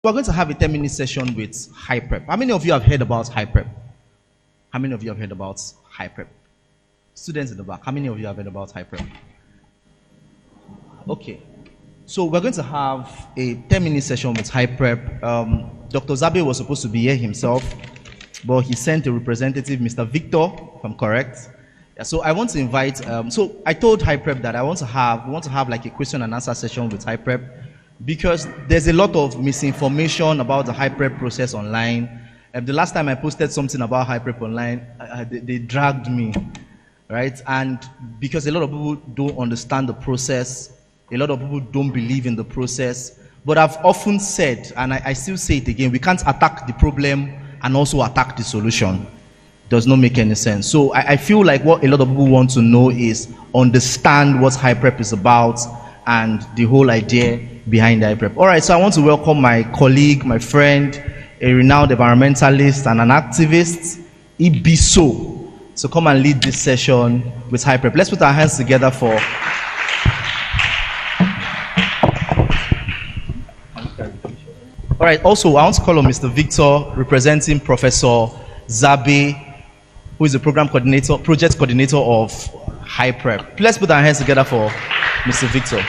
We're going to have a 10-minute session with HYPREP. How many of you have heard about HYPREP? How many of you have heard about HYPREP? Students in the back, how many of you have heard about HYPREP? Okay. So we're going to have a 10-minute session with HYPREP. Dr. Zabe was supposed to be here himself, but he sent a representative, Mr. Victor, if I'm correct. Yeah, so I want to invite, so I told HYPREP that we want to have like a question and answer session with HYPREP, because there's a lot of misinformation about the HYPREP process online. The last time I posted something about HYPREP online, they dragged me, right? And because a lot of people don't understand the process, a lot of people don't believe in the process. But I've often said, and I still say it again, we can't attack the problem and also attack the solution. Does not make any sense. So I feel like what a lot of people want to know is understand what HYPREP is about and the whole idea behind HYPREP. All right, so I want to welcome my colleague, my friend, a renowned environmentalist and an activist, Ibiso, to come and lead this session with HYPREP. Let's put our hands together for... All right, also I want to call on Mr. Victor, representing Professor Zabe, who is the program coordinator, project coordinator of HYPREP. Let's put our hands together for Mr. Victor.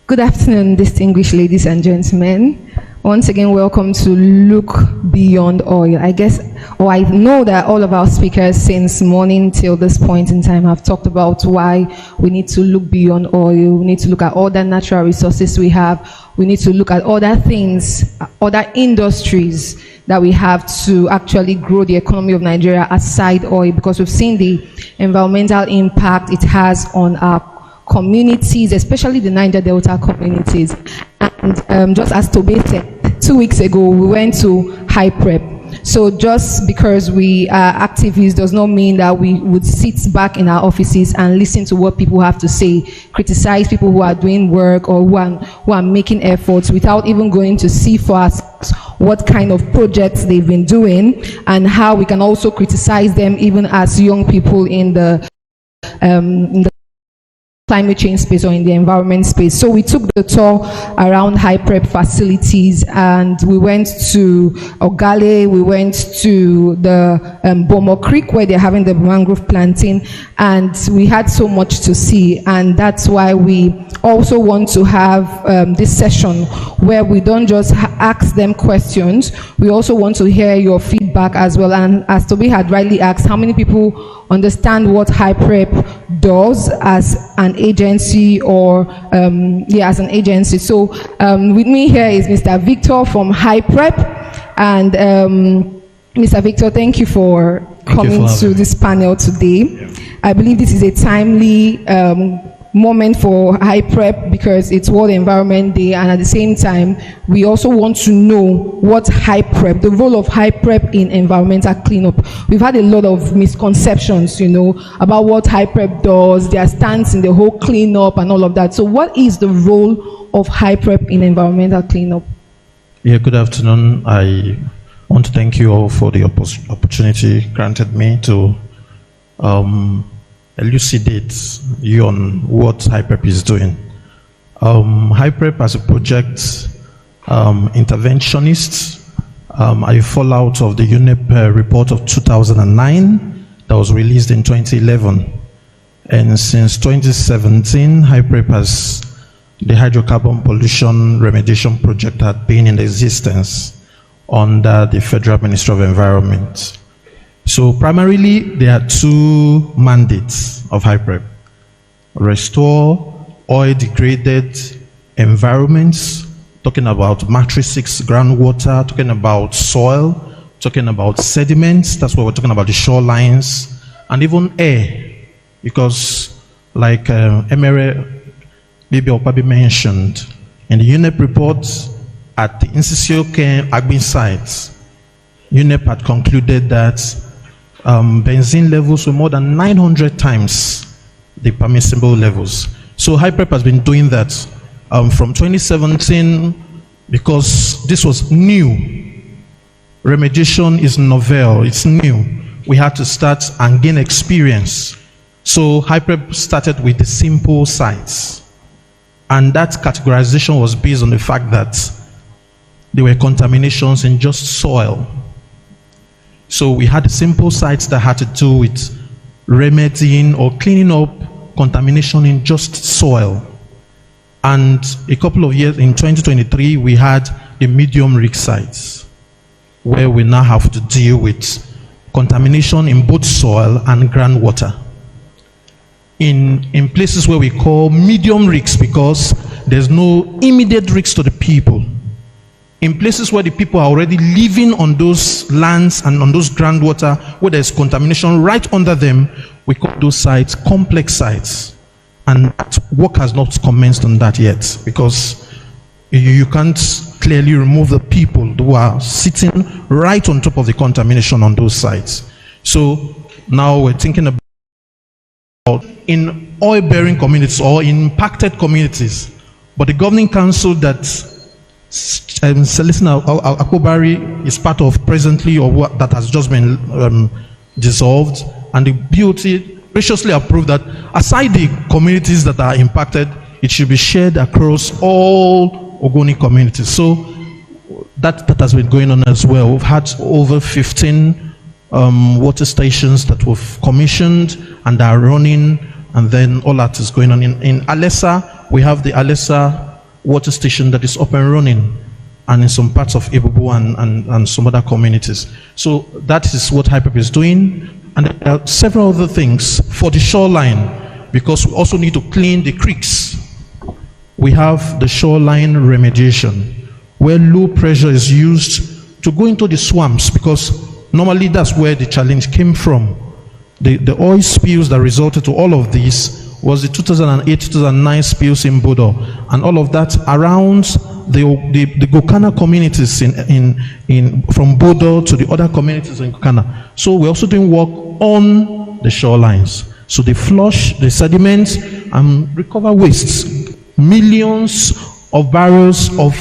Good afternoon, distinguished ladies and gentlemen. Once again, welcome to Look Beyond Oil. I know that all of our speakers since morning till this point in time have talked about why we need to look beyond oil. We need to look at all the natural resources we have. We need to look at other things, other industries that we have to actually grow the economy of Nigeria aside oil, because we've seen the environmental impact it has on our communities, especially the Niger Delta communities. And just as Tobe said, 2 weeks ago we went to HYPREP. So just because we are activists does not mean that we would sit back in our offices and listen to what people have to say, criticize people who are doing work or who are making efforts without even going to see for us what kind of projects they've been doing and how we can also criticize them even as young people in the climate change space or in the environment space. So we took the tour around HYPREP facilities and we went to Ogale, we went to the Bomo Creek where they're having the mangrove planting, and we had so much to see, and that's why we also want to have this session where we don't just ask them questions, we also want to hear your feedback as well. And as Toby had rightly asked, how many people understand what HYPREP does as an agency or as an agency. So with me here is Mr. Victor from HYPREP, and Mr. Victor, thank you for coming to this panel today. Yeah. I believe this is a timely moment for HYPREP because it's World Environment Day, and at the same time we also want to know what HYPREP, the role of HYPREP in environmental cleanup. We've had a lot of misconceptions, about what HYPREP does, their stance in the whole cleanup and all of that. So what is the role of HYPREP in environmental cleanup? Yeah, good afternoon. I want to thank you all for the opportunity granted me to elucidate you on what HYPREP is doing. HYPREP as a project interventionist, a fallout of the UNEP report of 2009 that was released in 2011. And since 2017, HYPREP has the hydrocarbon pollution remediation project had been in existence under the Federal Ministry of Environment. So primarily, there are two mandates of HYPREP: restore oil-degraded environments, talking about matrix 6 groundwater, talking about soil, talking about sediments, that's what we're talking about, the shorelines, and even air, because like Emere Bibi Opabi mentioned, in the UNEP report at the Insisio Agbin sites, UNEP had concluded that benzene levels were more than 900 times the permissible levels. So HYPREP has been doing that from 2017 because this was new. Remediation is novel, it's new. We had to start and gain experience So HYPREP started with the simple sites. And that categorization was based on the fact that there were contaminations in just soil. So we had simple sites that had to do with remedying or cleaning up contamination in just soil. And a couple of years, in 2023, we had the medium risk sites, where we now have to deal with contamination in both soil and groundwater. In places where we call medium risk, because there's no immediate risk to the people. In places where the people are already living on those lands and on those groundwater, where there's contamination right under them, we call those sites complex sites. And work has not commenced on that yet, because you can't clearly remove the people who are sitting right on top of the contamination on those sites. So now we're thinking about in oil-bearing communities or in impacted communities, but the governing council that Celestina Akobari is part of presently, or what that has just been dissolved, and the BOT graciously approved that aside the communities that are impacted, it should be shared across all Ogoni communities. So that has been going on as well. We've had over 15 water stations that we've commissioned and are running, and then all that is going on. In Alessa, we have the Alessa water station that is up and running, and in some parts of Ibubu and some other communities. So that is what HYPREP is doing. And there are several other things for the shoreline, because we also need to clean the creeks. We have the shoreline remediation, where low pressure is used to go into the swamps, because normally that's where the challenge came from. The oil spills that resulted to all of this was the 2008-2009 spills in Bodo, and all of that around the Gokana communities from Bodo to the other communities in Gokana. So we're also doing work on the shorelines. So they flush the sediments and recover wastes. Millions of barrels of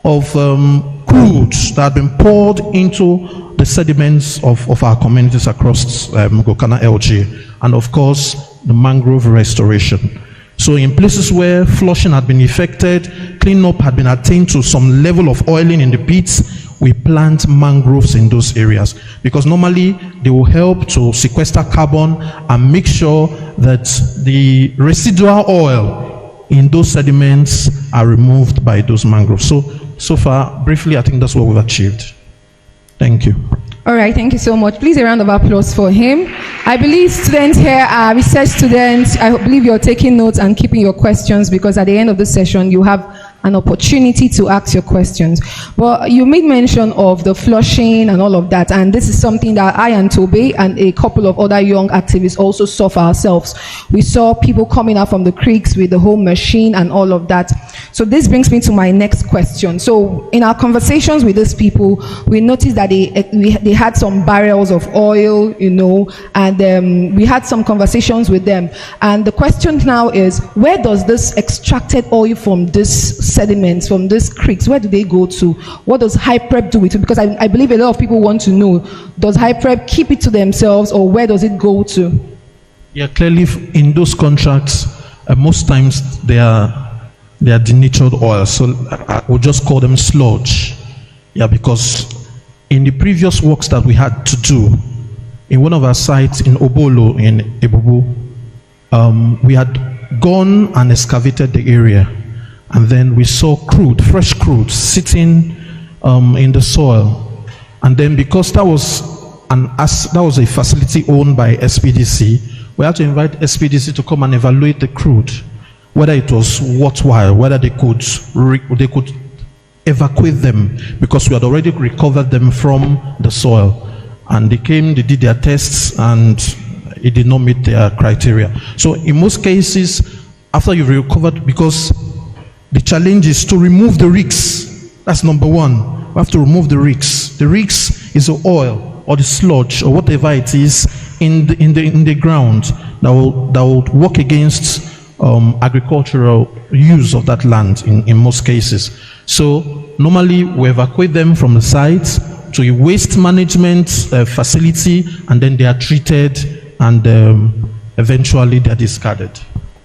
crude that have been poured into the sediments of our communities across Gokana LG, and of course the Mangrove Restoration. So in places where flushing had been effected, cleanup had been attained to some level of oiling in the pits, we plant mangroves in those areas, because normally they will help to sequester carbon and make sure that the residual oil in those sediments are removed by those mangroves. So far, briefly, I think that's what we've achieved. Thank you. All right, thank you so much. Please, a round of applause for him. I believe students here are research students. I believe you're taking notes and keeping your questions, because at the end of the session, you have an opportunity to ask your questions. But you made mention of the flushing and all of that, and this is something that I and Tobe and a couple of other young activists also saw for ourselves. We saw people coming out from the creeks with the whole machine and all of that. So this brings me to my next question. So in our conversations with these people, we noticed that they had some barrels of oil, you know, and we had some conversations with them. And the question now is, where does this extracted oil from this sediments, from these creeks, where do they go to? What does HYPREP do with it? Because I believe a lot of people want to know, does HYPREP keep it to themselves, or where does it go to? Yeah, clearly in those contracts, most times they are denatured oil, so I would just call them sludge. Yeah, because in the previous works that we had to do, in one of our sites in Obolo, in Ibubu, we had gone and excavated the area, and then we saw crude, fresh crude, sitting in the soil. And then because that was a facility owned by SPDC, we had to invite SPDC to come and evaluate the crude, whether it was worthwhile, whether they could evacuate them, because we had already recovered them from the soil. And they came, they did their tests, and it did not meet their criteria. So in most cases, after you've recovered, because the challenge is to remove the reeks. That's number one. We have to remove the reeks. The reeks is the oil or the sludge or whatever it is in the ground that will work against agricultural use of that land in most cases. So normally we evacuate them from the site to a waste management facility, and then they are treated and eventually they're discarded.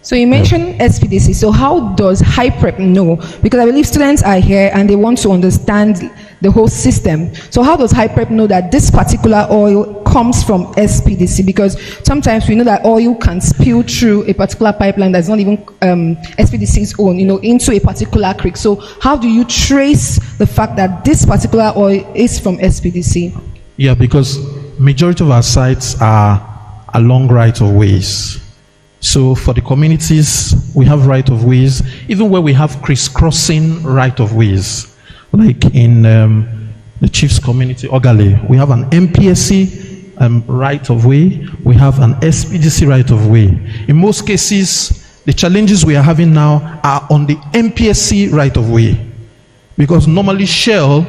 So you mentioned SPDC. So how does HYPREP know? Because I believe students are here and they want to understand the whole system. So how does HYPREP know that this particular oil comes from SPDC? Because sometimes we know that oil can spill through a particular pipeline that's not even SPDC's own, into a particular creek. So how do you trace the fact that this particular oil is from SPDC? Yeah, because majority of our sites are along right-of-ways. So for the communities, we have right-of-ways, even where we have crisscrossing right-of-ways. Like in the Chiefs community, Ogale, we have an MPSC right-of-way, we have an SPDC right-of-way. In most cases, the challenges we are having now are on the MPSC right-of-way. Because normally Shell,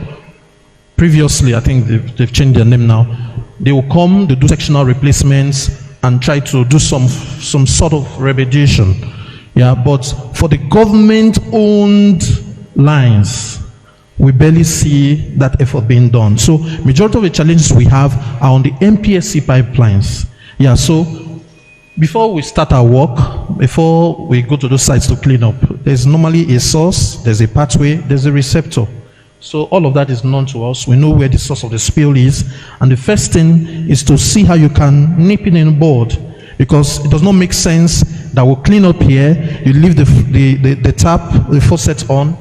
previously, I think they've changed their name now, they will come, they do sectional replacements, and try to do some sort of remediation. Yeah, but for the government-owned lines, we barely see that effort being done. So majority of the challenges we have are on the MPSC pipelines. Yeah, so before we start our work, before we go to those sites to clean up, there's normally a source, there's a pathway, there's a receptor. So all of that is known to us. We know where the source of the spill is. And the first thing is to see how you can nip it in board. Because it does not make sense that we'll clean up here, you leave the tap, the faucet on.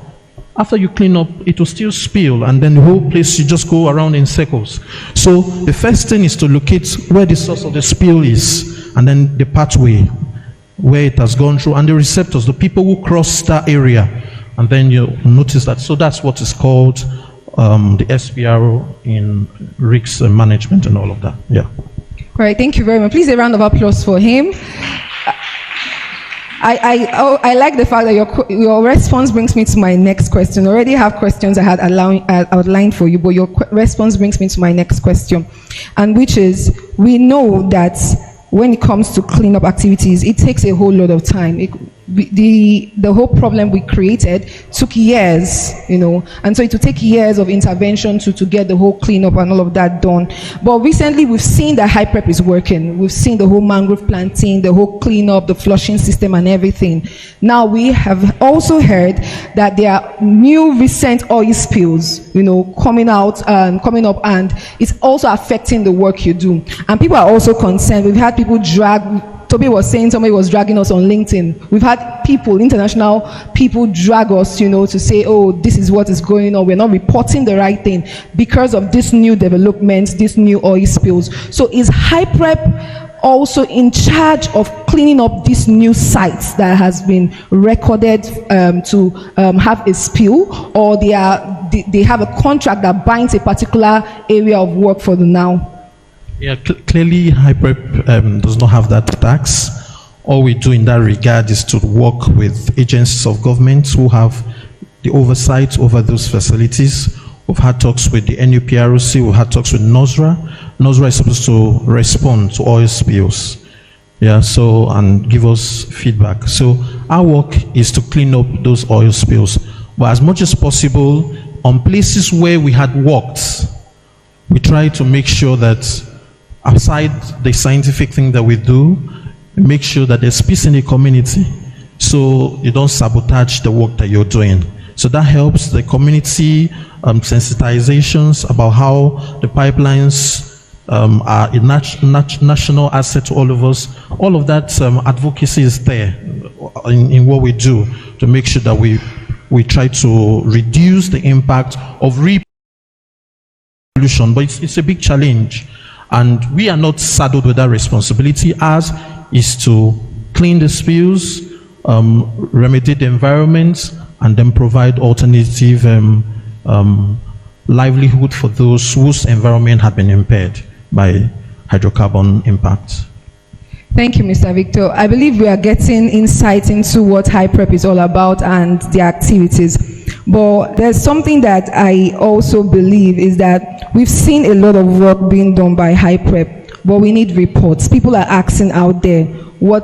After you clean up, it will still spill. And then the whole place, you just go around in circles. So the first thing is to locate where the source of the spill is. And then the pathway, where it has gone through. And the receptors, the people who cross that area. And then you notice that. So that's what is called the SPRO in risk management and all of that. Yeah. All right, thank you very much. Please a round of applause for him. I like the fact that your response brings me to my next question. I already have questions I had outlined for you, but your response brings me to my next question, and which is, we know that when it comes to cleanup activities, it takes a whole lot of time. The whole problem we created took years, and so it will take years of intervention to get the whole cleanup and all of that done. But recently we've seen that HYPREP is working. We've seen the whole mangrove planting, the whole cleanup, the flushing system and everything. Now we have also heard that there are new recent oil spills, coming up, and it's also affecting the work you do. And people are also concerned. We've had people Toby was saying somebody was dragging us on LinkedIn. We've had people, international people, drag us, to say, oh, this is what is going on. We're not reporting the right thing because of this new developments, these new oil spills. So is HYPREP also in charge of cleaning up these new sites that has been recorded to have a spill, or they have a contract that binds a particular area of work for the now? Yeah, clearly HYPREP does not have that tax. All we do in that regard is to work with agencies of government who have the oversight over those facilities. We've had talks with the NUPROC, we've had talks with NOSRA. NOSRA is supposed to respond to oil spills, and give us feedback. So our work is to clean up those oil spills. But as much as possible, on places where we had worked, we try to make sure that aside the scientific thing that we do, make sure that there's peace in the community, so you don't sabotage the work that you're doing. So that helps the community sensitizations about how the pipelines are a national asset to all of us. All of that advocacy is there in what we do to make sure that we try to reduce the impact of pollution. But it's a big challenge. And we are not saddled with that responsibility. Ours is to clean the spills, remediate the environment, and then provide alternative livelihood for those whose environment had been impaired by hydrocarbon impact. Thank you, Mr. Victor. I believe we are getting insight into what HYPREP is all about and the activities. But there's something that I also believe is that we've seen a lot of work being done by HYPREP, but we need reports. People are asking out there, how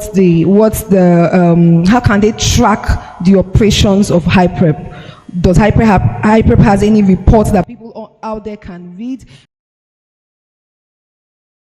can they track the operations of HYPREP? Does HYPREP has any reports that people out there can read?